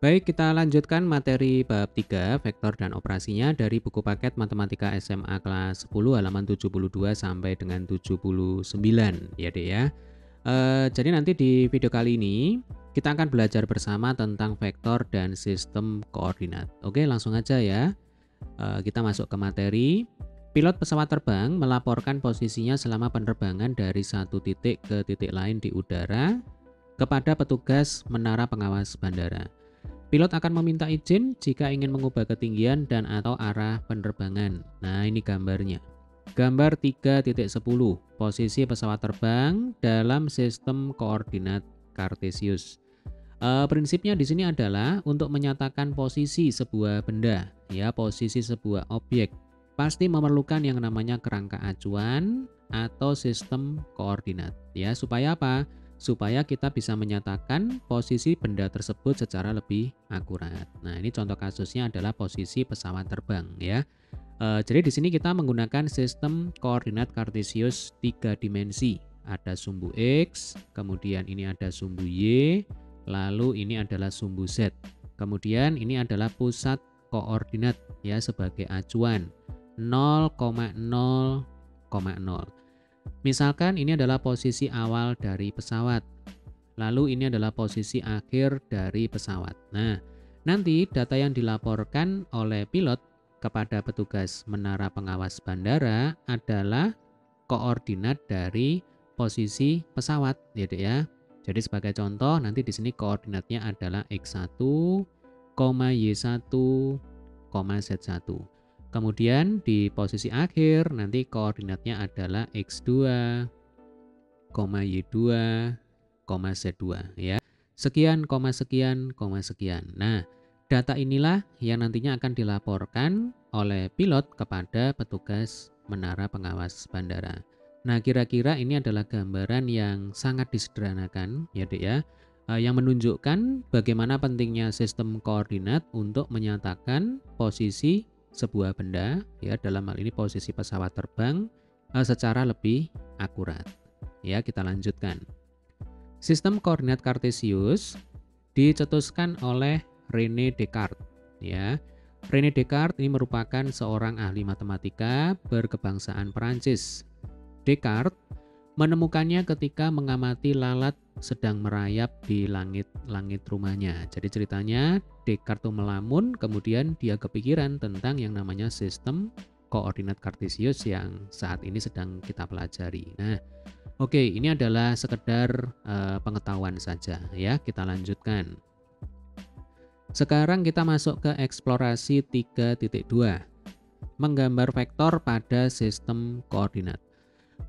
Baik, kita lanjutkan materi bab 3 vektor dan operasinya dari buku paket Matematika SMA kelas 10 halaman 72 sampai dengan 79 ya Dek ya. Jadi nanti di video kali ini kita akan belajar bersama tentang vektor dan sistem koordinat. Oke, langsung aja ya. Kita masuk ke materi. Pilot pesawat terbang melaporkan posisinya selama penerbangan dari satu titik ke titik lain di udara kepada petugas menara pengawas bandara. Pilot akan meminta izin jika ingin mengubah ketinggian dan atau arah penerbangan. Nah, ini gambarnya. Gambar 3.10, posisi pesawat terbang dalam sistem koordinat Kartesius. Prinsipnya di sini adalah untuk menyatakan posisi sebuah benda, ya, posisi sebuah objek, pasti memerlukan yang namanya kerangka acuan atau sistem koordinat, ya, supaya apa? Supaya kita bisa menyatakan posisi benda tersebut secara lebih akurat. Nah, ini contoh kasusnya adalah posisi pesawat terbang, ya. Jadi di sini kita menggunakan sistem koordinat Kartesius 3 dimensi. Ada sumbu X, kemudian ini ada sumbu Y, lalu ini adalah sumbu Z. Kemudian ini adalah pusat koordinat ya sebagai acuan 0,0,0. Misalkan ini adalah posisi awal dari pesawat. Lalu ini adalah posisi akhir dari pesawat. Nah, nanti data yang dilaporkan oleh pilot kepada petugas menara pengawas bandara adalah koordinat dari posisi pesawat, ya Dek ya. Jadi sebagai contoh nanti di sini koordinatnya adalah x1, y1, z1. Kemudian di posisi akhir nanti koordinatnya adalah x2, y2, z2 ya. Sekian, sekian, sekian. Nah, data inilah yang nantinya akan dilaporkan oleh pilot kepada petugas menara pengawas bandara. Nah, kira-kira ini adalah gambaran yang sangat disederhanakan ya Dek ya, yang menunjukkan bagaimana pentingnya sistem koordinat untuk menyatakan posisi sebuah benda ya, dalam hal ini posisi pesawat terbang secara lebih akurat. Ya, kita lanjutkan. Sistem koordinat Kartesius dicetuskan oleh René Descartes ya. René Descartes ini merupakan seorang ahli matematika berkebangsaan Perancis. Descartes menemukannya ketika mengamati lalat sedang merayap di langit-langit rumahnya. Jadi ceritanya Descartes tuh melamun, kemudian dia kepikiran tentang yang namanya sistem koordinat Kartesius yang saat ini sedang kita pelajari. Nah, oke, ini adalah sekedar pengetahuan saja ya. Kita lanjutkan. Sekarang kita masuk ke eksplorasi 3.2. Menggambar vektor pada sistem koordinat.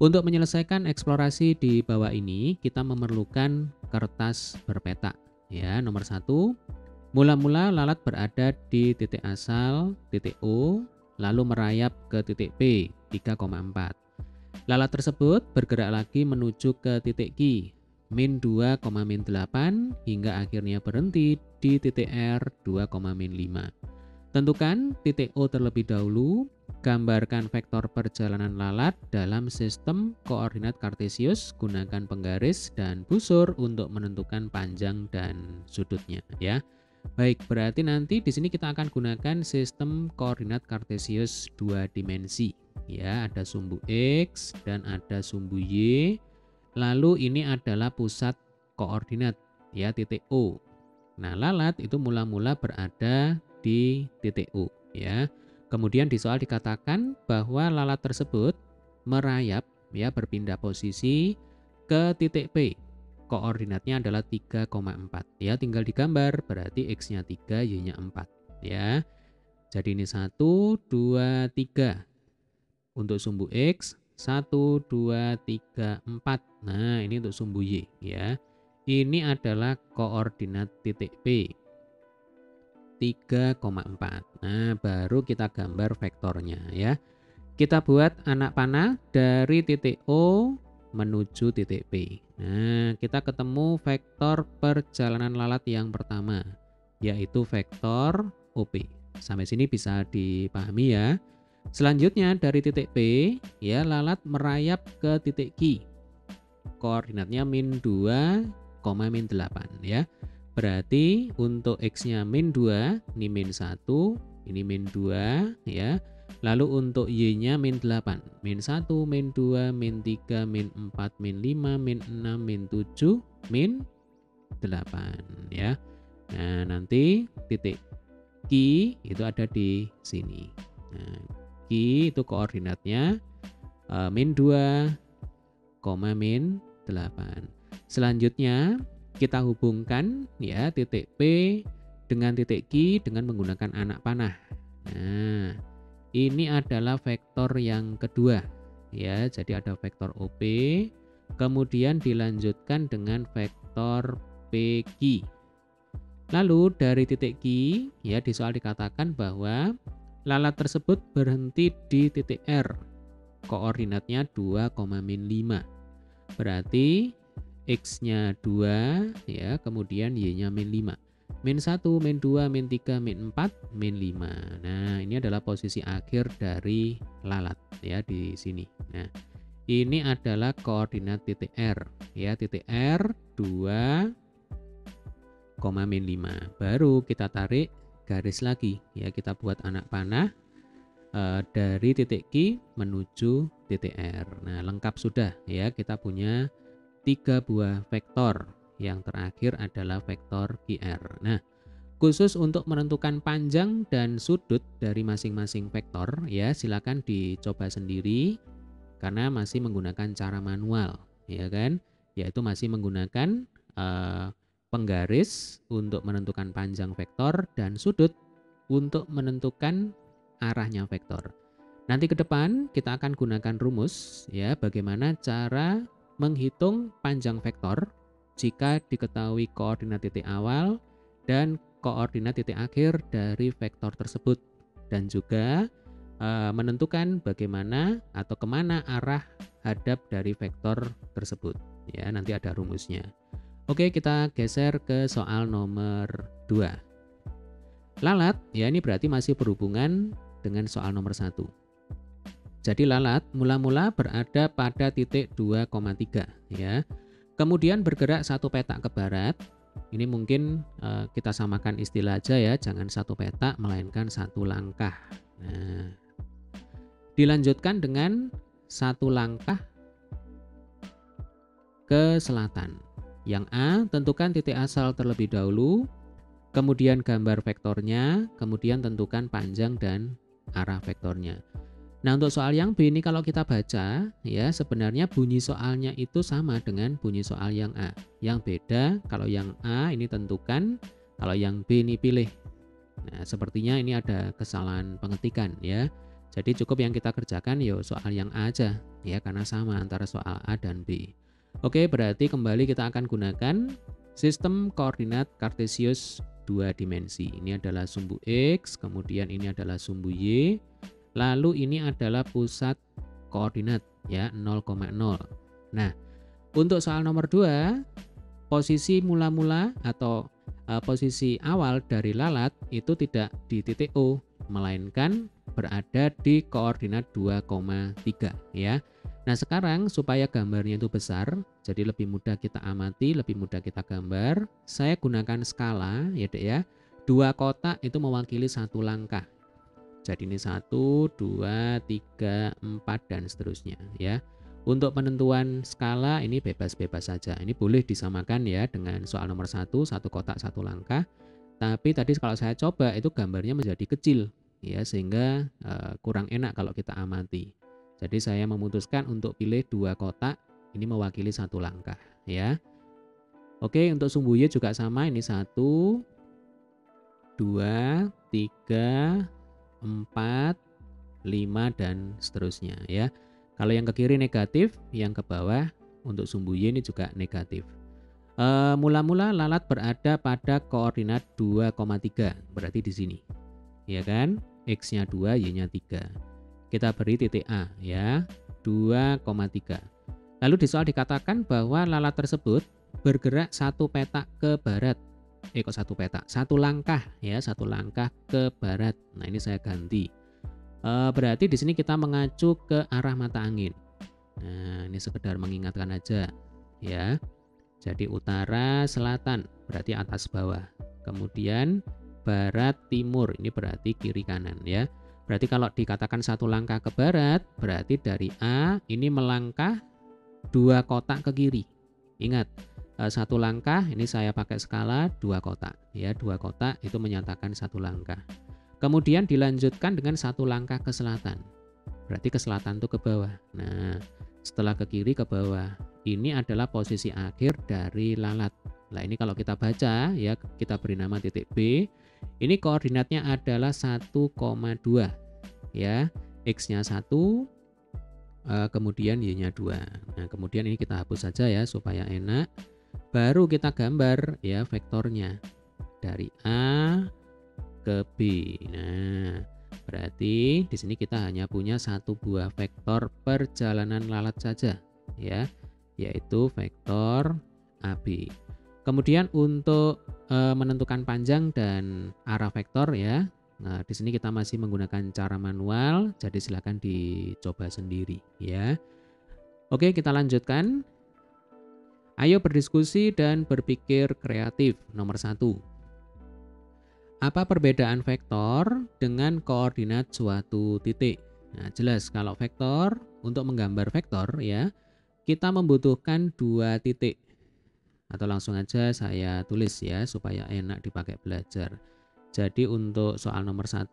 Untuk menyelesaikan eksplorasi di bawah ini, kita memerlukan kertas berpeta. Ya, nomor 1, mula-mula lalat berada di titik asal, titik O, lalu merayap ke titik P, 3,4. Lalat tersebut bergerak lagi menuju ke titik Q, min 2, min 8, hingga akhirnya berhenti di titik R, 2, min 5. Tentukan titik O terlebih dahulu. Gambarkan vektor perjalanan lalat dalam sistem koordinat Kartesius. Gunakan penggaris dan busur untuk menentukan panjang dan sudutnya ya. Baik, berarti nanti di sini kita akan gunakan sistem koordinat Kartesius 2 dimensi. Ya, ada sumbu X dan ada sumbu Y. Lalu ini adalah pusat koordinat ya, titik O. Nah, lalat itu mula-mula berada di titik O ya. Kemudian di soal dikatakan bahwa lalat tersebut merayap ya, berpindah posisi ke titik P. Koordinatnya adalah 3,4 ya, tinggal digambar, berarti X-nya 3, Y-nya 4 ya. Jadi ini 1, 2, 3. Untuk sumbu X 1, 2, 3, 4. Nah, ini untuk sumbu Y ya. Ini adalah koordinat titik P. 3,4. Nah, baru kita gambar vektornya ya. Kita buat anak panah dari titik O menuju titik P. Nah, kita ketemu vektor perjalanan lalat yang pertama, yaitu vektor OP. Sampai sini bisa dipahami ya. Selanjutnya dari titik P, ya, lalat merayap ke titik Q. Koordinatnya min 2, min 8 ya. Berarti untuk X-nya min 2, ini min 1, ini min 2 ya. Lalu untuk Y-nya min 8, min 1, min 2, min 3, min 4, min 5, min 6, min 7, min 8 ya. Nah, nanti titik Q itu ada di sini. Nah, Q itu koordinatnya min 2, min 8. Selanjutnya kita hubungkan ya titik P dengan titik Q dengan menggunakan anak panah. Nah, ini adalah vektor yang kedua ya. Jadi ada vektor OP, kemudian dilanjutkan dengan vektor PQ. Lalu dari titik Q ya di soal dikatakan bahwa lalat tersebut berhenti di titik R. Koordinatnya 2, min 5. Berarti X-nya 2 ya, kemudian Y-nya min 5. Min 1, min 2, min 3, min 4, min 5. Nah, ini adalah posisi akhir dari lalat ya di sini. Nah, ini adalah koordinat titik R ya, titik R 2, min 5. Baru kita tarik garis lagi ya, kita buat anak panah dari titik Q menuju titik R. Nah, lengkap sudah ya, kita punya 3 buah vektor. Yang terakhir adalah vektor QR. Nah, khusus untuk menentukan panjang dan sudut dari masing-masing vektor ya, silakan dicoba sendiri karena masih menggunakan cara manual ya kan, yaitu masih menggunakan penggaris untuk menentukan panjang vektor dan sudut untuk menentukan arahnya vektor. Nanti ke depan kita akan gunakan rumus ya, bagaimana cara menghitung panjang vektor jika diketahui koordinat titik awal dan koordinat titik akhir dari vektor tersebut, dan juga menentukan bagaimana atau kemana arah hadap dari vektor tersebut ya, nanti ada rumusnya. Oke, kita geser ke soal nomor 2. Lalat ya, ini berarti masih berhubungan dengan soal nomor 1. Jadi lalat mula-mula berada pada titik 2,3 ya. Kemudian bergerak 1 petak ke barat. Ini mungkin kita samakan istilah aja ya, jangan 1 petak melainkan 1 langkah. Nah, dilanjutkan dengan 1 langkah ke selatan. Yang A, tentukan titik asal terlebih dahulu, kemudian gambar vektornya, kemudian tentukan panjang dan arah vektornya. Nah, untuk soal yang B ini kalau kita baca ya, sebenarnya bunyi soalnya itu sama dengan bunyi soal yang A. Yang beda kalau yang A ini tentukan, kalau yang B ini pilih. Nah, sepertinya ini ada kesalahan pengetikan ya. Jadi cukup yang kita kerjakan ya soal yang A aja ya, karena sama antara soal A dan B. Oke, berarti kembali kita akan gunakan sistem koordinat Kartesius 2 dimensi. Ini adalah sumbu X, kemudian ini adalah sumbu Y. Lalu ini adalah pusat koordinat ya, 0,0. Nah, untuk soal nomor 2, posisi mula-mula atau posisi awal dari lalat itu tidak di titik O, melainkan berada di koordinat 2,3 ya. Nah, sekarang supaya gambarnya itu besar, jadi lebih mudah kita amati, lebih mudah kita gambar, saya gunakan skala ya Dek ya. 2 kotak itu mewakili 1 langkah. Jadi ini 1, 2, 3, 4 dan seterusnya ya. Untuk penentuan skala ini bebas-bebas saja. Ini boleh disamakan ya dengan soal nomor 1, 1 kotak 1 langkah. Tapi tadi kalau saya coba itu gambarnya menjadi kecil ya, sehingga kurang enak kalau kita amati. Jadi saya memutuskan untuk pilih 2 kotak, ini mewakili 1 langkah ya. Oke, untuk sumbu Y juga sama, ini 1, 2, 3, 4, 5 dan seterusnya ya. Kalau yang ke kiri negatif, yang ke bawah untuk sumbu Y ini juga negatif. Mula-mula lalat berada pada koordinat 2,3, berarti di sini. Ya kan? X-nya 2, Y-nya 3. Kita beri titik A ya, 2,3. Lalu di soal dikatakan bahwa lalat tersebut bergerak 1 petak ke barat. Kok 1 petak? 1 langkah ya, 1 langkah ke barat. Nah, ini saya ganti. Berarti di sini kita mengacu ke arah mata angin. Nah, ini sekedar mengingatkan aja ya. Jadi utara, selatan berarti atas bawah. Kemudian barat, timur ini berarti kiri kanan ya. Berarti kalau dikatakan satu langkah ke barat, berarti dari A ini melangkah 2 kotak ke kiri. Ingat, satu langkah ini saya pakai skala 2 kotak ya, 2 kotak itu menyatakan satu langkah. Kemudian dilanjutkan dengan satu langkah ke selatan. Berarti ke selatan itu ke bawah. Nah, setelah ke kiri ke bawah. Ini adalah posisi akhir dari lalat. Nah, ini kalau kita baca ya, kita beri nama titik B. Ini koordinatnya adalah 1,2 ya. X-nya 1, kemudian Y-nya 2. Nah, kemudian ini kita hapus saja ya supaya enak. Baru kita gambar ya vektornya dari A ke B. Nah, berarti di sini kita hanya punya satu buah vektor perjalanan lalat saja ya, yaitu vektor AB. Kemudian untuk menentukan panjang dan arah vektor ya. Nah, di sini kita masih menggunakan cara manual, jadi silakan dicoba sendiri ya. Oke, kita lanjutkan. Ayo berdiskusi dan berpikir kreatif. Nomor 1. Apa perbedaan vektor dengan koordinat suatu titik? Nah, jelas kalau vektor, untuk menggambar vektor ya, kita membutuhkan 2 titik. Atau langsung aja saya tulis ya supaya enak dipakai belajar. Jadi untuk soal nomor 1,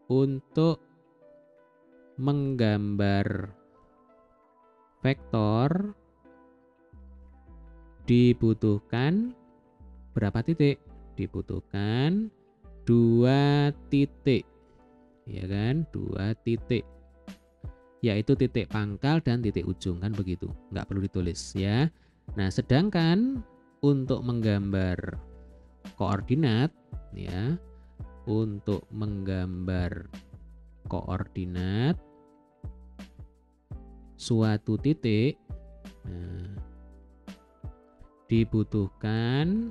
untuk menggambar vektor dibutuhkan berapa titik? Dibutuhkan 2 titik. Ya kan? 2 titik. Yaitu titik pangkal dan titik ujung kan begitu. Nggak perlu ditulis ya. Nah, sedangkan untuk menggambar koordinat ya, untuk menggambar koordinat suatu titik dibutuhkan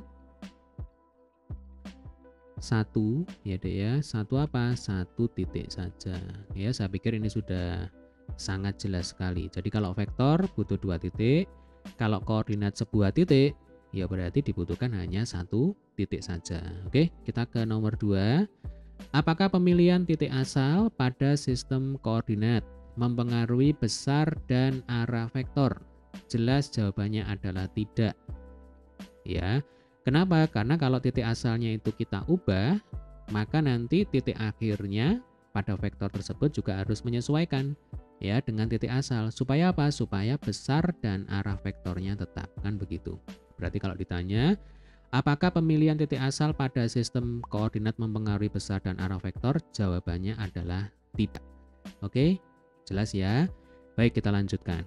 1 ya Dek ya. 1 apa? 1 titik saja ya. Saya pikir ini sudah sangat jelas sekali. Jadi kalau vektor butuh 2 titik, kalau koordinat sebuah titik ya berarti dibutuhkan hanya 1 titik saja. Oke, kita ke nomor 2. Apakah pemilihan titik asal pada sistem koordinat mempengaruhi besar dan arah vektor? Jelas jawabannya adalah tidak. Ya. Kenapa? Karena kalau titik asalnya itu kita ubah, maka nanti titik akhirnya pada vektor tersebut juga harus menyesuaikan ya dengan titik asal. Supaya apa? Supaya besar dan arah vektornya tetap, kan begitu. Berarti kalau ditanya, apakah pemilihan titik asal pada sistem koordinat mempengaruhi besar dan arah vektor? Jawabannya adalah tidak. Oke, jelas ya? Baik, kita lanjutkan.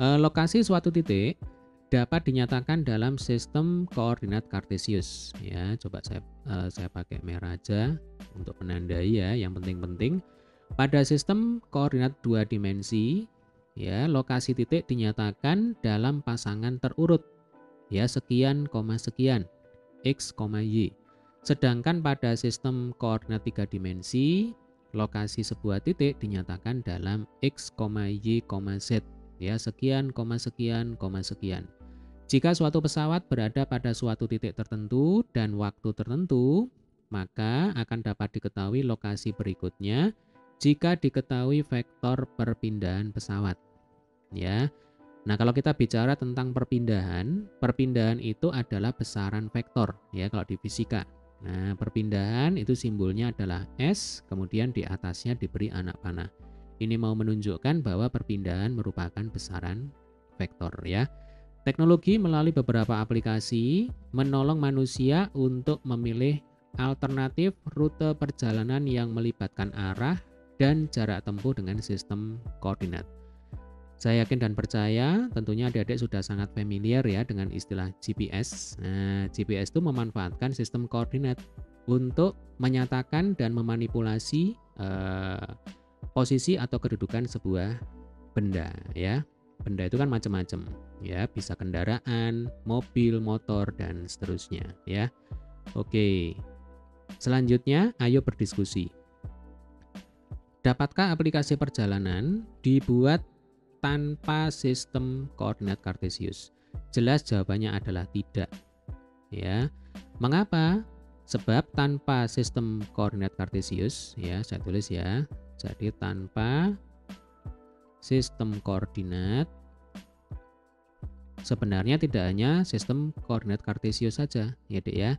Lokasi suatu titik dapat dinyatakan dalam sistem koordinat kartesius. Ya, coba saya pakai merah aja untuk menandai ya, yang penting-penting. Pada sistem koordinat 2 dimensi, ya, lokasi titik dinyatakan dalam pasangan terurut. Ya, sekian, sekian, X, Y. Sedangkan pada sistem koordinat 3 dimensi, lokasi sebuah titik dinyatakan dalam X, Y, Z. Ya, sekian, sekian, sekian. Jika suatu pesawat berada pada suatu titik tertentu dan waktu tertentu, maka akan dapat diketahui lokasi berikutnya jika diketahui vektor perpindahan pesawat. Ya. Nah, kalau kita bicara tentang perpindahan, perpindahan itu adalah besaran vektor ya kalau di fisika. Nah, perpindahan itu simbolnya adalah S, kemudian di atasnya diberi anak panah. Ini mau menunjukkan bahwa perpindahan merupakan besaran vektor ya. Teknologi melalui beberapa aplikasi menolong manusia untuk memilih alternatif rute perjalanan yang melibatkan arah dan jarak tempuh dengan sistem koordinat. Saya yakin dan percaya tentunya adik-adik sudah sangat familiar ya dengan istilah GPS. Nah, GPS itu memanfaatkan sistem koordinat untuk menyatakan dan memanipulasi posisi atau kedudukan sebuah benda ya. Benda itu kan macam-macam ya, bisa kendaraan, mobil, motor dan seterusnya ya. Oke. Selanjutnya ayo berdiskusi. Dapatkah aplikasi perjalanan dibuat tanpa sistem koordinat kartesius? Jelas jawabannya adalah tidak. Ya. Mengapa? Sebab tanpa sistem koordinat kartesius, ya, saya tulis ya. Jadi tanpa sistem koordinat, sebenarnya tidak hanya sistem koordinat kartesius saja, ya Dek ya.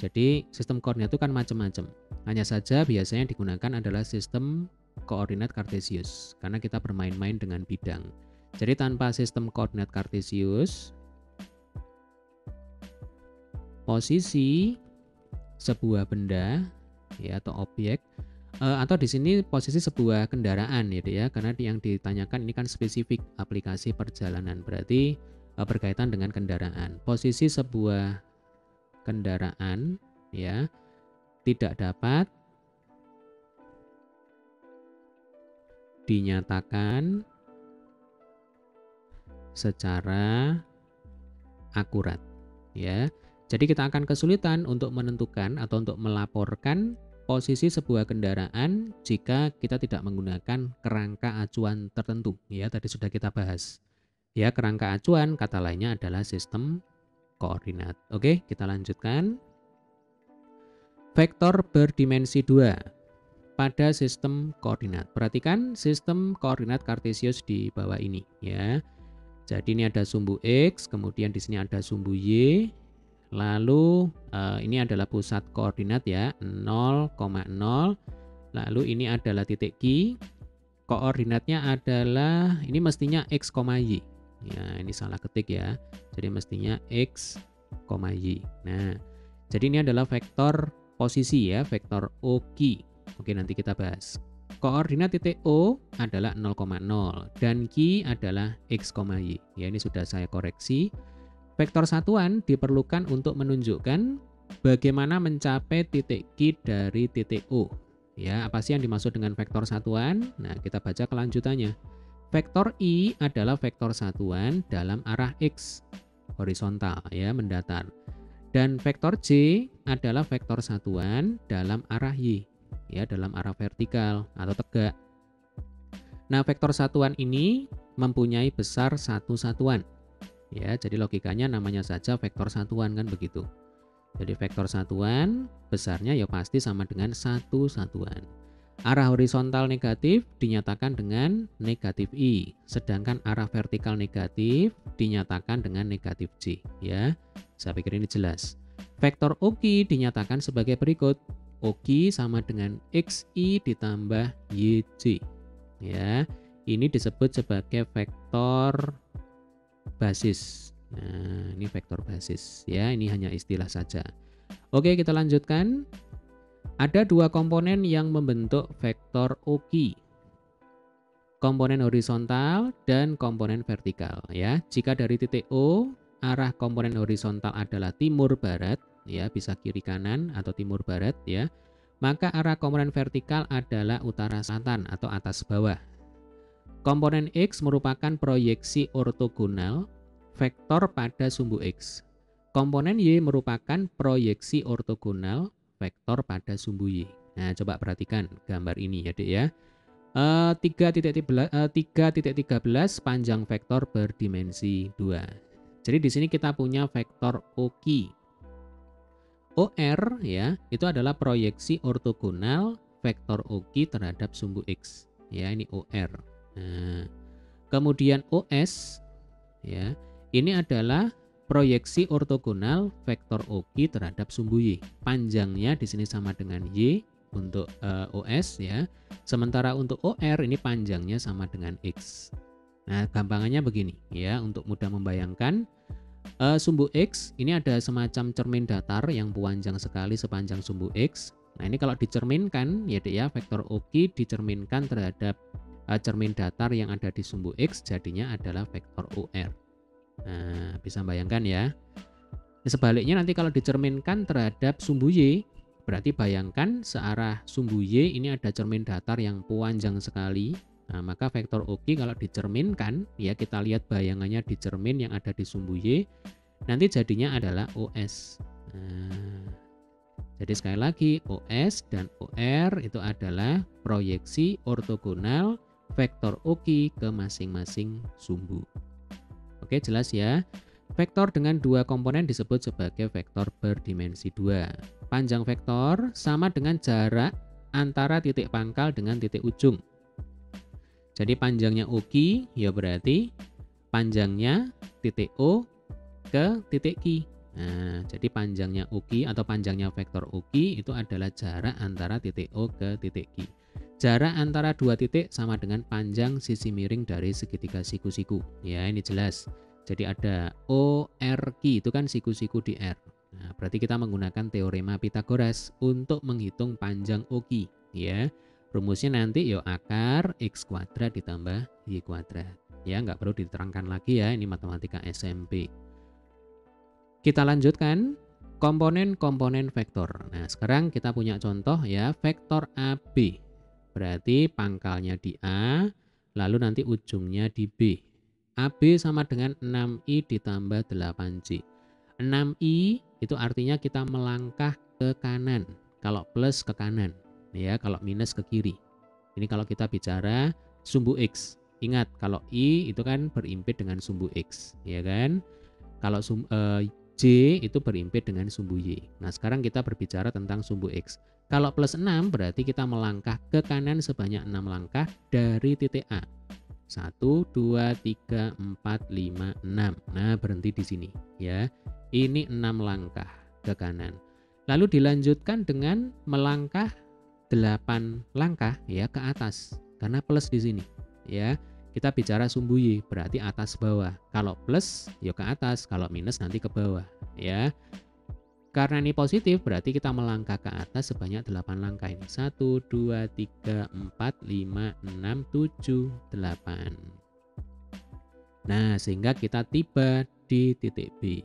Jadi sistem koordinat itu kan macam-macam. Hanya saja biasanya digunakan adalah sistem koordinat kartesius karena kita bermain-main dengan bidang. Jadi tanpa sistem koordinat kartesius, posisi sebuah benda ya atau objek atau di sini posisi sebuah kendaraan ya karena yang ditanyakan ini kan spesifik aplikasi perjalanan, berarti berkaitan dengan kendaraan. Posisi sebuah kendaraan ya tidak dapat dinyatakan secara akurat ya. Jadi kita akan kesulitan untuk menentukan atau untuk melaporkan posisi sebuah kendaraan jika kita tidak menggunakan kerangka acuan tertentu ya, tadi sudah kita bahas. Ya, kerangka acuan kata lainnya adalah sistem koordinat. Oke, kita lanjutkan. Vektor berdimensi 2 pada sistem koordinat. Perhatikan sistem koordinat kartesius di bawah ini ya. Jadi ini ada sumbu X, kemudian di sini ada sumbu Y. Lalu ini adalah pusat koordinat ya, 0,0. Lalu ini adalah titik Q. Koordinatnya adalah ini mestinya X, Y. Ya, ini salah ketik ya. Jadi mestinya X, Y. Nah, jadi ini adalah vektor posisi ya, vektor OQ. Oke, nanti kita bahas. Koordinat titik O adalah 0,0 dan Q adalah X, Y. Ya, ini sudah saya koreksi. Vektor satuan diperlukan untuk menunjukkan bagaimana mencapai titik Q dari titik O. Ya, apa sih yang dimaksud dengan vektor satuan? Nah, kita baca kelanjutannya. Vektor I adalah vektor satuan dalam arah X, horizontal ya, mendatar. Dan vektor J adalah vektor satuan dalam arah Y, ya, dalam arah vertikal atau tegak. Nah, vektor satuan ini mempunyai besar satu satuan. Ya, jadi logikanya namanya saja vektor satuan kan begitu. Jadi vektor satuan besarnya ya pasti sama dengan satu satuan. Arah horizontal negatif dinyatakan dengan negatif I, sedangkan arah vertikal negatif dinyatakan dengan negatif J. Ya, saya pikir ini jelas. Vektor OQ dinyatakan sebagai berikut. OQ sama dengan XI ditambah YJ. Ya, ini disebut sebagai vektor basis. Nah, ini vektor basis ya, ini hanya istilah saja. Oke, kita lanjutkan. Ada dua komponen yang membentuk vektor OQ. Komponen horizontal dan komponen vertikal ya. Jika dari titik O, arah komponen horizontal adalah timur barat ya, bisa kiri kanan atau timur barat ya. Maka arah komponen vertikal adalah utara selatan atau atas bawah. Komponen X merupakan proyeksi ortogonal vektor pada sumbu X. Komponen Y merupakan proyeksi ortogonal vektor pada sumbu Y. Nah, coba perhatikan gambar ini ya, Dek ya. 3.13 panjang vektor berdimensi 2. Jadi di sini kita punya vektor OQ. OR ya, itu adalah proyeksi ortogonal vektor OQ terhadap sumbu X. Ya, ini OR. Nah, kemudian OS ya, ini adalah proyeksi ortogonal vektor OQ terhadap sumbu Y. Panjangnya di sini sama dengan Y untuk OS ya. Sementara untuk OR ini panjangnya sama dengan X. Nah, gampangannya begini ya, untuk mudah membayangkan sumbu X ini ada semacam cermin datar yang panjang sekali sepanjang sumbu X. Nah, ini kalau dicerminkan ya Dek ya, vektor OQ dicerminkan terhadap cermin datar yang ada di sumbu X, jadinya adalah vektor OR. Nah, bisa bayangkan ya. Sebaliknya nanti kalau dicerminkan terhadap sumbu Y, berarti bayangkan searah sumbu Y ini ada cermin datar yang panjang sekali. Nah, maka vektor OQ kalau dicerminkan, ya kita lihat bayangannya di cermin yang ada di sumbu Y, nanti jadinya adalah OS. Nah, jadi sekali lagi OS dan OR itu adalah proyeksi ortogonal vektor OQ ke masing-masing sumbu. Oke, jelas ya. Vektor dengan dua komponen disebut sebagai vektor berdimensi 2. Panjang vektor sama dengan jarak antara titik pangkal dengan titik ujung. Jadi panjangnya OQ ya berarti panjangnya titik O ke titik Q. Nah, jadi panjangnya OQ atau panjangnya vektor OQ itu adalah jarak antara titik O ke titik Q. Jarak antara dua titik sama dengan panjang sisi miring dari segitiga siku-siku. Ya, ini jelas. Jadi ada ORQ itu kan siku-siku di R. Nah, berarti kita menggunakan teorema Pythagoras untuk menghitung panjang OQ. Ya, rumusnya nanti ya akar X kuadrat ditambah Y kuadrat. Ya, nggak perlu diterangkan lagi ya, ini matematika SMP. Kita lanjutkan komponen-komponen vektor. Nah, sekarang kita punya contoh ya, vektor AB. Berarti pangkalnya di A, lalu nanti ujungnya di B. AB sama dengan 6I ditambah 8C. 6I itu artinya kita melangkah ke kanan. Kalau plus ke kanan, ya, kalau minus ke kiri. Ini kalau kita bicara sumbu X. Ingat, kalau I itu kan berimpit dengan sumbu X, ya kan? Kalau J itu berimpit dengan sumbu Y. Nah, sekarang kita berbicara tentang sumbu X. Kalau plus 6 berarti kita melangkah ke kanan sebanyak 6 langkah dari titik A. 1, 2, 3, 4, 5, 6. Nah, berhenti di sini ya. Ini 6 langkah ke kanan. Lalu dilanjutkan dengan melangkah 8 langkah ya ke atas. Karena plus di sini ya. Kita bicara sumbu Y, berarti atas bawah. Kalau plus ya ke atas, kalau minus nanti ke bawah ya. Karena ini positif berarti kita melangkah ke atas sebanyak 8 langkah ini. 1, 2, 3, 4, 5, 6, 7, 8. Nah, sehingga kita tiba di titik B.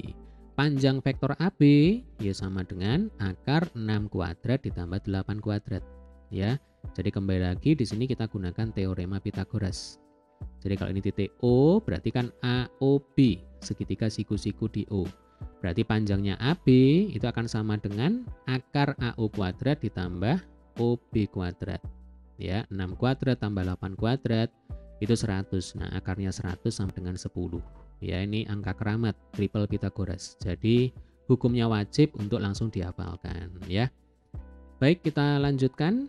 Panjang vektor AB ya sama dengan akar 6 kuadrat ditambah 8 kuadrat. Ya. Jadi kembali lagi di sini kita gunakan teorema Pythagoras. Jadi kalau ini titik O berarti kan AOB, segitiga siku-siku di O. Berarti panjangnya AB itu akan sama dengan akar AO kuadrat ditambah OB kuadrat. Ya, 6 kuadrat tambah 8 kuadrat itu 100. Nah, akarnya 100 sama dengan 10. Ya, ini angka keramat triple Pythagoras. Jadi, hukumnya wajib untuk langsung dihafalkan ya. Baik, kita lanjutkan.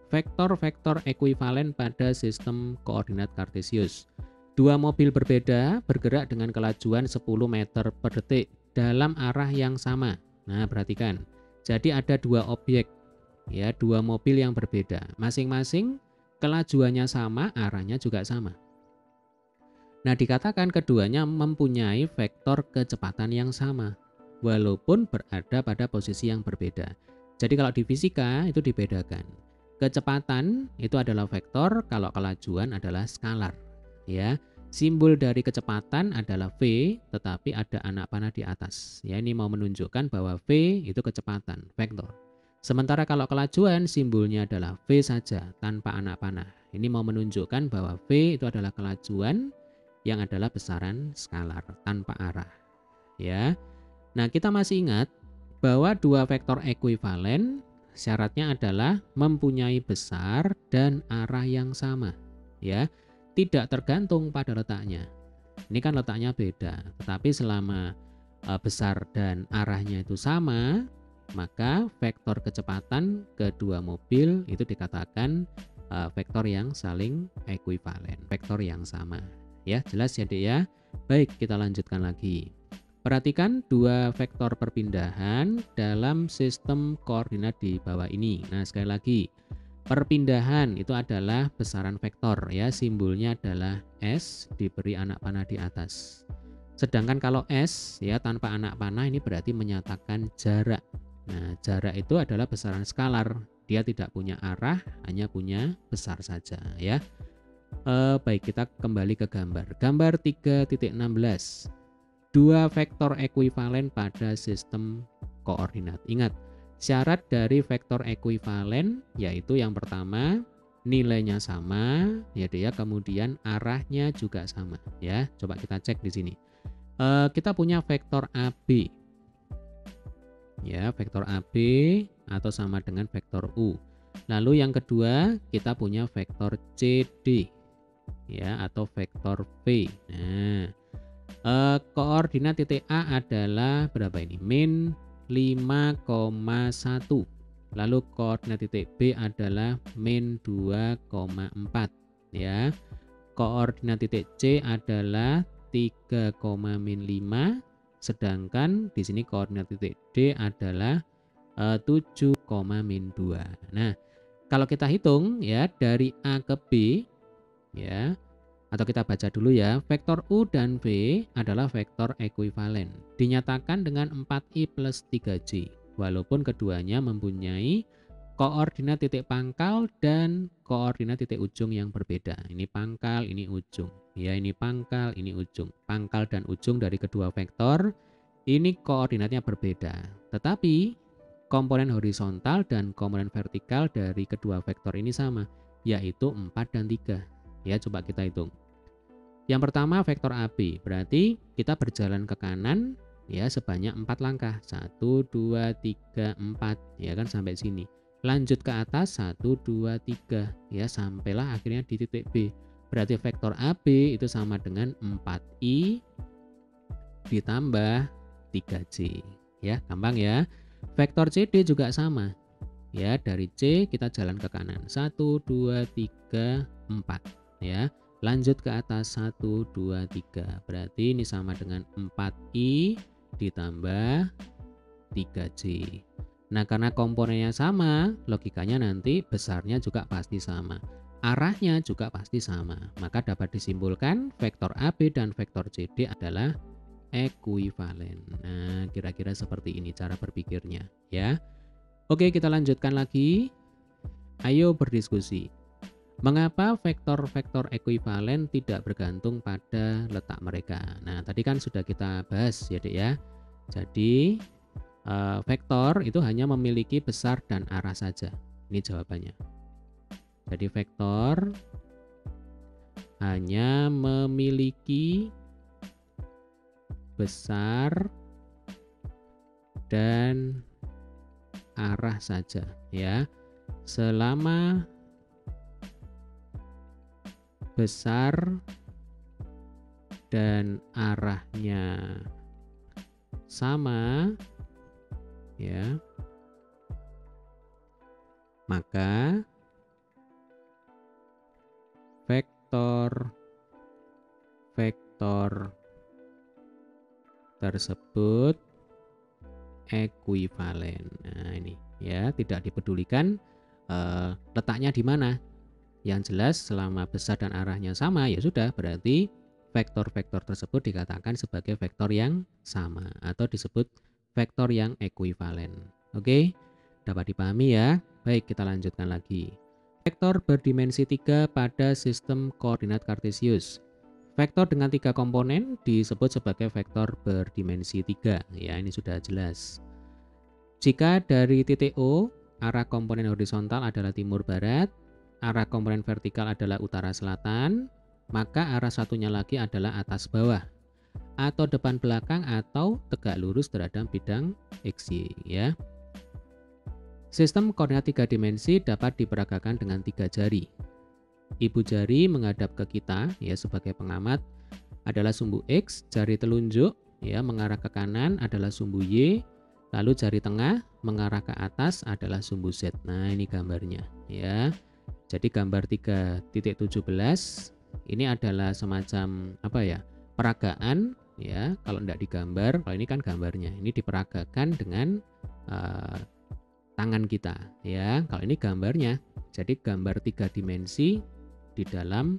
Vektor-vektor ekuivalen pada sistem koordinat kartesius. Dua mobil berbeda bergerak dengan kelajuan 10 meter per detik dalam arah yang sama. Nah, perhatikan. Jadi ada dua objek, ya, dua mobil yang berbeda. Masing-masing kelajuannya sama, arahnya juga sama. Nah, dikatakan keduanya mempunyai vektor kecepatan yang sama, walaupun berada pada posisi yang berbeda. Jadi kalau di fisika itu dibedakan. Kecepatan itu adalah vektor, kalau kelajuan adalah skalar. Ya, simbol dari kecepatan adalah V, tetapi ada anak panah di atas. Ya, ini mau menunjukkan bahwa V itu kecepatan, vektor. Sementara kalau kelajuan simbolnya adalah V saja tanpa anak panah. Ini mau menunjukkan bahwa V itu adalah kelajuan yang adalah besaran skalar tanpa arah. Ya. Nah, kita masih ingat bahwa dua vektor ekuivalen syaratnya adalah mempunyai besar dan arah yang sama. Ya. Tidak tergantung pada letaknya. Ini kan letaknya beda, tetapi selama besar dan arahnya itu sama, maka vektor kecepatan kedua mobil itu dikatakan vektor yang saling ekuivalen, vektor yang sama. Ya, jelas ya, Dek ya. Baik, kita lanjutkan lagi. Perhatikan dua vektor perpindahan dalam sistem koordinat di bawah ini. Nah, sekali lagi, perpindahan itu adalah besaran vektor ya, simbolnya adalah S diberi anak panah di atas. Sedangkan kalau S ya tanpa anak panah ini berarti menyatakan jarak. Nah, jarak itu adalah besaran skalar. Dia tidak punya arah, hanya punya besar saja ya. Baik, kita kembali ke gambar. Gambar 3.16. Dua vektor ekuivalen pada sistem koordinat. Ingat, syarat dari vektor ekuivalen yaitu yang pertama nilainya sama ya dia, kemudian arahnya juga sama ya. Coba kita cek di sini. Kita punya vektor AB. Ya, vektor AB atau sama dengan vektor U. Lalu yang kedua kita punya vektor CD ya atau vektor V. Nah, koordinat titik A adalah berapa ini? Min 5,1. Lalu koordinat titik B adalah min 2,4 ya. Koordinat titik C adalah 3, min 5, sedangkan di sini koordinat titik D adalah 7, min 2. Nah, kalau kita hitung ya dari A ke B ya, atau kita baca dulu ya, vektor U dan V adalah vektor ekuivalen. Dinyatakan dengan 4i plus 3j, walaupun keduanya mempunyai koordinat titik pangkal dan koordinat titik ujung yang berbeda. Ini pangkal, ini ujung. Ya, ini pangkal, ini ujung. Pangkal dan ujung dari kedua vektor ini koordinatnya berbeda. Tetapi komponen horizontal dan komponen vertikal dari kedua vektor ini sama, yaitu 4 dan 3. Ya, coba kita hitung. Yang pertama vektor AB, berarti kita berjalan ke kanan ya sebanyak 4 langkah. 1, 2, 3, 4 ya kan sampai sini. Lanjut ke atas 1, 2, 3 ya sampailah akhirnya di titik B. Berarti vektor AB itu sama dengan 4i ditambah 3j. Ya, gampang ya. Vektor CD juga sama. Ya, dari C kita jalan ke kanan. 1, 2, 3, 4 ya. Lanjut ke atas 1, 2, 3. Berarti ini sama dengan 4i ditambah 3j. Nah, karena komponennya sama, logikanya nanti besarnya juga pasti sama. Arahnya juga pasti sama. Maka dapat disimpulkan vektor AB dan vektor CD adalah ekuivalen. Nah, kira-kira seperti ini cara berpikirnya ya. Oke, kita lanjutkan lagi. Ayo berdiskusi. Mengapa vektor-vektor ekuivalen tidak bergantung pada letak mereka? Nah, tadi kan sudah kita bahas ya, Dek ya. Jadi, vektor itu hanya memiliki besar dan arah saja. Ini jawabannya. Jadi, vektor hanya memiliki besar dan arah saja ya. Selama besar dan arahnya sama ya, maka vektor tersebut ekuivalen. Nah, ini ya, tidak dipedulikan letaknya di mana. Yang jelas selama besar dan arahnya sama ya sudah, berarti vektor-vektor tersebut dikatakan sebagai vektor yang sama atau disebut vektor yang ekuivalen. Oke, dapat dipahami ya. Baik, kita lanjutkan lagi. Vektor berdimensi 3 pada sistem koordinat kartesius. Vektor dengan 3 komponen disebut sebagai vektor berdimensi 3. Ya, ini sudah jelas. Jika dari titik O, arah komponen horizontal adalah timur barat, arah komponen vertikal adalah utara selatan, maka arah satunya lagi adalah atas bawah atau depan belakang atau tegak lurus terhadap bidang XY ya. Sistem koordinat 3 dimensi dapat diperagakan dengan 3 jari. Ibu jari menghadap ke kita ya sebagai pengamat adalah sumbu X, jari telunjuk ya mengarah ke kanan adalah sumbu Y, lalu jari tengah mengarah ke atas adalah sumbu Z. Nah, ini gambarnya ya. Jadi gambar 3.17 ini adalah semacam apa ya, peragaan ya. Kalau tidak digambar, kalau ini kan gambarnya, ini diperagakan dengan tangan kita ya. Kalau ini gambarnya, jadi gambar 3 dimensi di dalam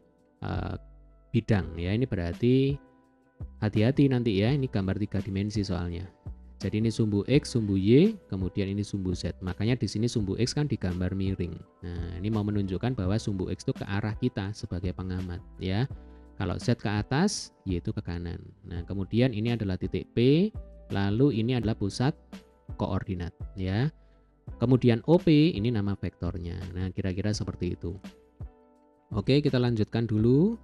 bidang ya. Ini berarti hati-hati nanti ya, ini gambar 3 dimensi soalnya. Jadi ini sumbu X, sumbu Y, kemudian ini sumbu Z. Makanya di sini sumbu X kan digambar miring. Nah, ini mau menunjukkan bahwa sumbu X itu ke arah kita sebagai pengamat ya. Kalau Z ke atas, Y itu ke kanan. Nah, kemudian ini adalah titik P, lalu ini adalah pusat koordinat ya. Kemudian OP ini nama vektornya. Nah, kira-kira seperti itu. Oke, kita lanjutkan dulu.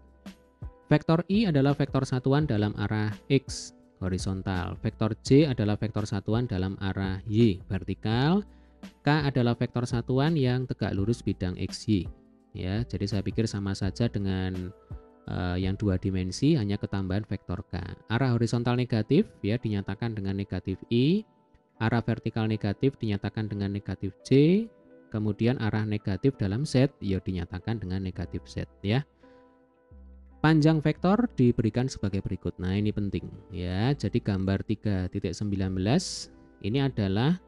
Vektor I adalah vektor satuan dalam arah X horizontal. Vektor J adalah vektor satuan dalam arah Y vertikal. K adalah vektor satuan yang tegak lurus bidang XY. Ya, jadi saya pikir sama saja dengan yang 2 dimensi, hanya ketambahan vektor K. Arah horizontal negatif ya dinyatakan dengan negatif I, arah vertikal negatif dinyatakan dengan negatif J, kemudian arah negatif dalam Z ya dinyatakan dengan negatif Z ya. Panjang vektor diberikan sebagai berikut. Nah, ini penting ya. Jadi gambar 3.19 ini adalah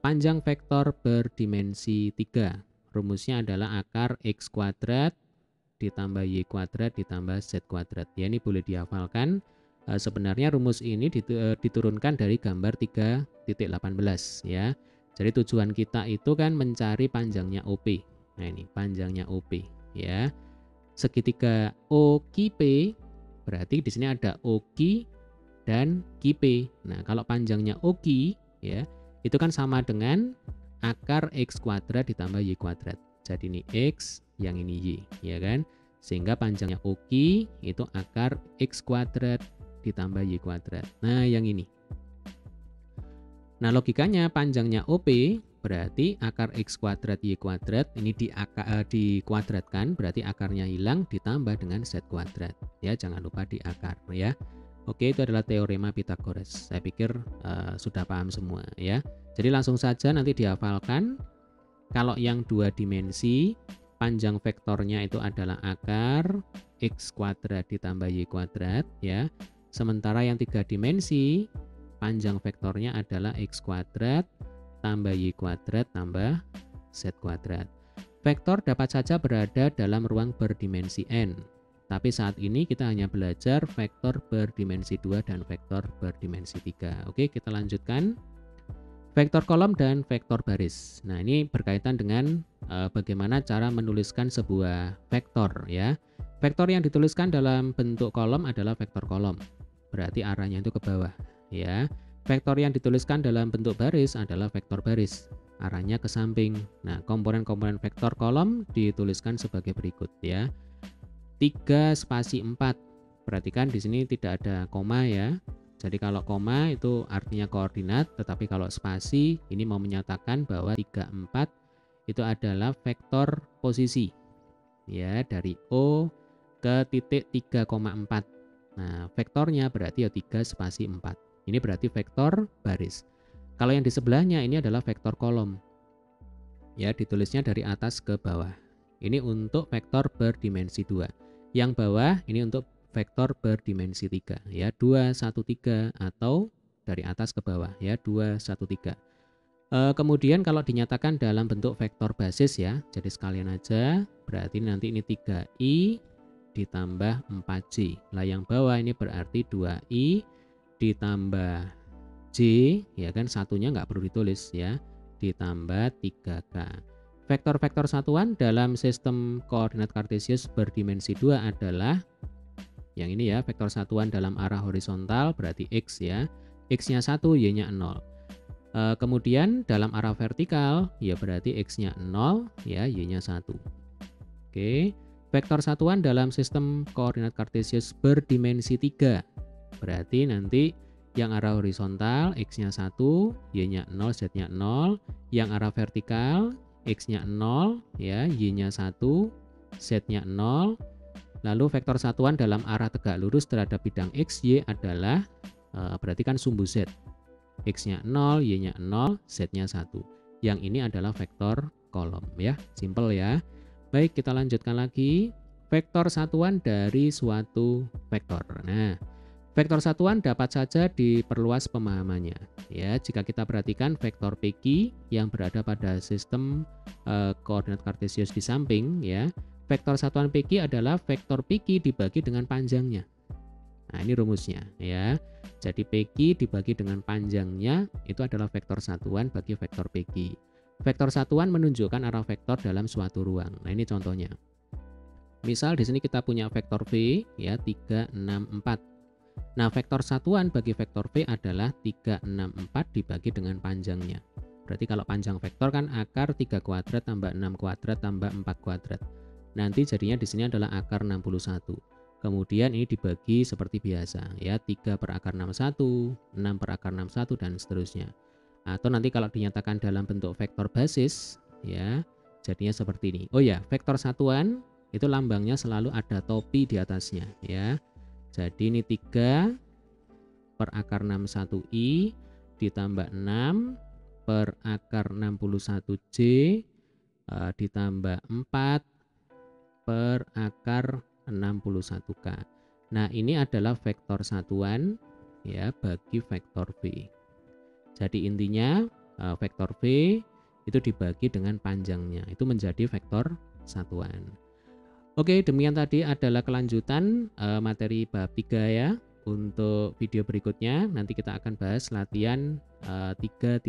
panjang vektor berdimensi 3. Rumusnya adalah akar X kuadrat ditambah Y kuadrat ditambah Z kuadrat. Ya, ini boleh dihafalkan. Sebenarnya rumus ini diturunkan dari gambar 3.18 ya. Jadi tujuan kita itu kan mencari panjangnya OP. Nah, ini panjangnya OP ya. Segitiga OQP berarti di sini ada OQ dan QP. Nah, kalau panjangnya OQ ya, itu kan sama dengan akar X kuadrat ditambah Y kuadrat. Jadi ini X, yang ini Y, ya kan? Sehingga panjangnya OQ itu akar X kuadrat ditambah Y kuadrat. Nah, yang ini. Nah, logikanya panjangnya OP berarti akar X kuadrat Y kuadrat ini dikuadratkan, berarti akarnya hilang ditambah dengan Z kuadrat. Ya, jangan lupa di akar ya. Oke, itu adalah teorema Pythagoras. Saya pikir sudah paham semua ya. Jadi langsung saja nanti dihafalkan. Kalau yang 2 dimensi, panjang vektornya itu adalah akar X kuadrat ditambah Y kuadrat ya. Sementara yang 3 dimensi, panjang vektornya adalah X kuadrat tambah Y kuadrat tambah Z kuadrat. Vektor dapat saja berada dalam ruang berdimensi N. Tapi saat ini kita hanya belajar vektor berdimensi 2 dan vektor berdimensi 3. Oke, kita lanjutkan. Vektor kolom dan vektor baris. Nah, ini berkaitan dengan bagaimana cara menuliskan sebuah vektor ya. Vektor yang dituliskan dalam bentuk kolom adalah vektor kolom. Berarti arahnya itu ke bawah ya. Vektor yang dituliskan dalam bentuk baris adalah vektor baris. Arahnya ke samping. Nah, komponen-komponen vektor kolom dituliskan sebagai berikut ya. 3 spasi 4. Perhatikan di sini tidak ada koma ya. Jadi kalau koma itu artinya koordinat, tetapi kalau spasi ini mau menyatakan bahwa 3, 4 itu adalah vektor posisi. Ya, dari O ke titik 3,4. Nah, vektornya berarti ya 3 spasi 4. Ini berarti vektor baris. Kalau yang di sebelahnya ini adalah vektor kolom. Ya, ditulisnya dari atas ke bawah. Ini untuk vektor berdimensi 2. Yang bawah ini untuk vektor berdimensi 3 ya, 2, 1, 3 atau dari atas ke bawah ya, 2, 1, 3. Kemudian kalau dinyatakan dalam bentuk vektor basis ya, jadi sekalian aja, berarti nanti ini 3i ditambah 4j. Lah yang bawah ini berarti 2i ditambah j, ya kan, satunya nggak perlu ditulis ya, ditambah 3k. Vektor-vektor satuan dalam sistem koordinat kartesius berdimensi 2 adalah yang ini ya, vektor satuan dalam arah horizontal berarti x ya, x-nya 1, y-nya 0. Kemudian dalam arah vertikal ya berarti x-nya 0 ya, y-nya 1. Oke, vektor satuan dalam sistem koordinat kartesius berdimensi 3 berarti nanti yang arah horizontal x-nya 1, y-nya 0, z-nya 0. Yang arah vertikal x-nya 0 ya, y-nya 1, z-nya 0. Lalu vektor satuan dalam arah tegak lurus terhadap bidang x, y adalah berarti kan sumbu z. X-nya 0, y-nya 0, z-nya 1. Yang ini adalah vektor kolom ya, simple ya. Baik, kita lanjutkan lagi. Vektor satuan dari suatu vektor. Nah, vektor satuan dapat saja diperluas pemahamannya. Ya, jika kita perhatikan vektor PQ yang berada pada sistem koordinat kartesius di samping, ya, vektor satuan PQ adalah vektor PQ dibagi dengan panjangnya. Nah, ini rumusnya, ya. Jadi PQ dibagi dengan panjangnya itu adalah vektor satuan bagi vektor PQ. Vektor satuan menunjukkan arah vektor dalam suatu ruang. Nah, ini contohnya. Misal di sini kita punya vektor V, ya, 3, 6, 4. Nah, vektor satuan bagi vektor V adalah 3, 6, 4 dibagi dengan panjangnya. Berarti kalau panjang vektor kan akar 3 kuadrat tambah 6 kuadrat tambah 4 kuadrat. Nanti jadinya di sini adalah akar 61. Kemudian ini dibagi seperti biasa ya, 3 per akar 61, 6 per akar 61 dan seterusnya. Atau nanti kalau dinyatakan dalam bentuk vektor basis, ya, jadinya seperti ini. Oh ya, vektor satuan itu lambangnya selalu ada topi di atasnya, ya. Jadi ini 3 per akar 61i ditambah 6 per akar 61j ditambah 4 per akar 61k. Nah, ini adalah vektor satuan, ya, bagi vektor v. Jadi intinya vektor v itu dibagi dengan panjangnya, itu menjadi vektor satuan. Oke, demikian tadi adalah kelanjutan materi bab 3 ya. Untuk video berikutnya nanti kita akan bahas latihan 3.3.